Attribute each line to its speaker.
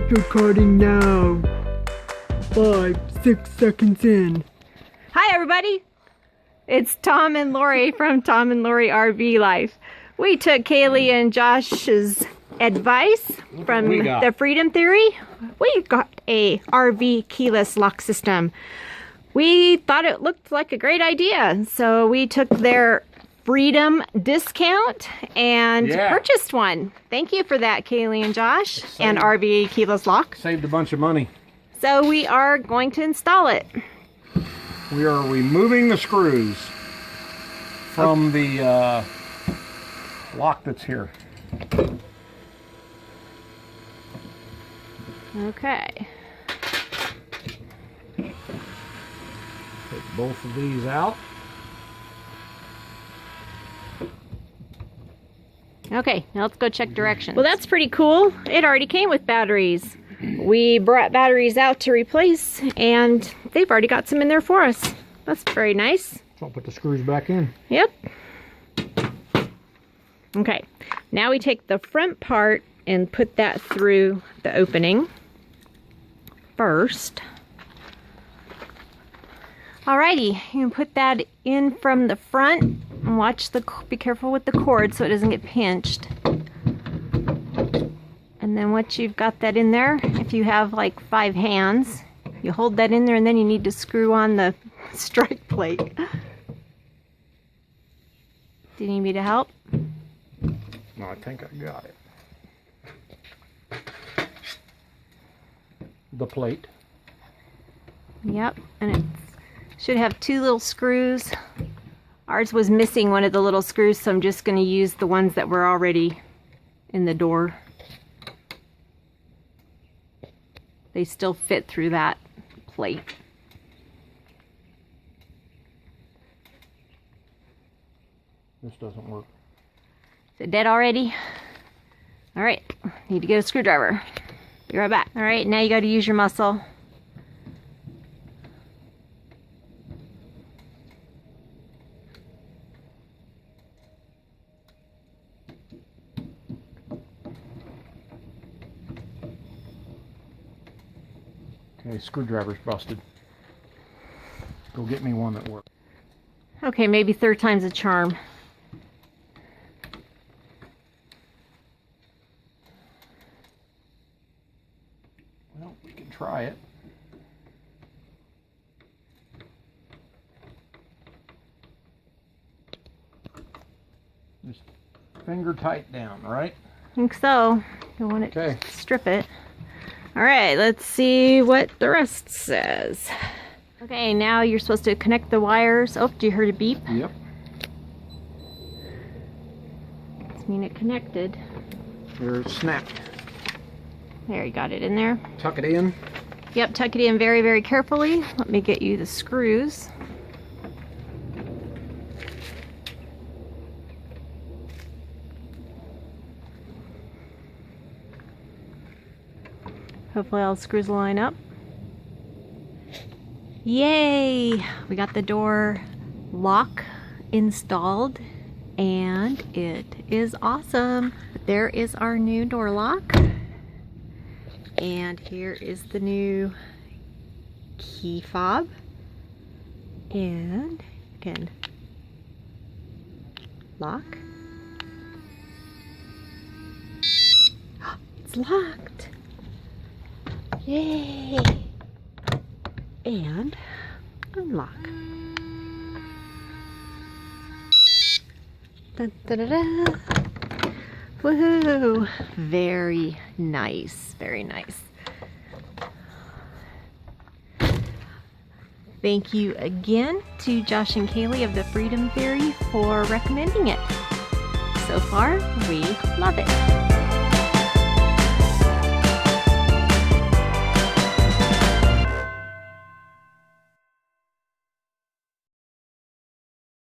Speaker 1: Start recording now. 5, 6 seconds in.
Speaker 2: Hi everybody, it's Tom and Lori from Tom and Lori RV Life. We took Kaylee and Josh's advice from the Freedom Theory. We got a RV keyless lock system. We thought it looked like a great idea, so we took their Freedom discount and purchased one. Thank you for that, Kaylee and Josh, and RV keyless lock.
Speaker 3: Saved a bunch of money.
Speaker 2: So we are going to install it.
Speaker 3: We are removing the screws from the lock that's here.
Speaker 2: Okay.
Speaker 3: Take both of these out.
Speaker 2: Okay, now let's go check directions. Well, that's pretty cool. It already came with batteries. We brought batteries out to replace, and they've already got some in there for us. That's very nice.
Speaker 3: So I'll put the screws back in.
Speaker 2: Yep. Okay, now we take the front part and put that through the opening first. Alrighty, you can put that in from the front and be careful with the cord so it doesn't get pinched. And then once you've got that in there, if you have like 5 hands, you hold that in there and then you need to screw on the strike plate. Do you need me to help?
Speaker 3: No, I think I got it. The plate.
Speaker 2: Yep, and it should have 2 little screws. Ours was missing one of the little screws, so I'm just going to use the ones that were already in the door. They still fit through that plate.
Speaker 3: This doesn't work.
Speaker 2: Is it dead already? All right, need to get a screwdriver. Be right back. All right, now you got to use your muscle.
Speaker 3: Okay, screwdriver's busted. Go get me one that works.
Speaker 2: Okay, maybe 3rd time's a charm.
Speaker 3: Well, we can try it. Just finger tight down, right?
Speaker 2: I think so. You want it
Speaker 3: Okay.
Speaker 2: to strip it. All right, let's see what the rest says. Okay, now you're supposed to connect the wires. Oh, do you hear a beep?
Speaker 3: Yep.
Speaker 2: Does mean it connected.
Speaker 3: There, it snapped.
Speaker 2: There, you got it in there.
Speaker 3: Tuck it in.
Speaker 2: Yep, tuck it in very, very carefully. Let me get you the screws. Hopefully all the screws will line up. Yay! We got the door lock installed and it is awesome. There is our new door lock. And here is the new key fob. And you can lock. It's locked. Yay! And unlock. Dun, da, da, da. Woohoo! Very nice, very nice. Thank you again to Josh and Kaylee of the Freedom Theory for recommending it. So far, we love it.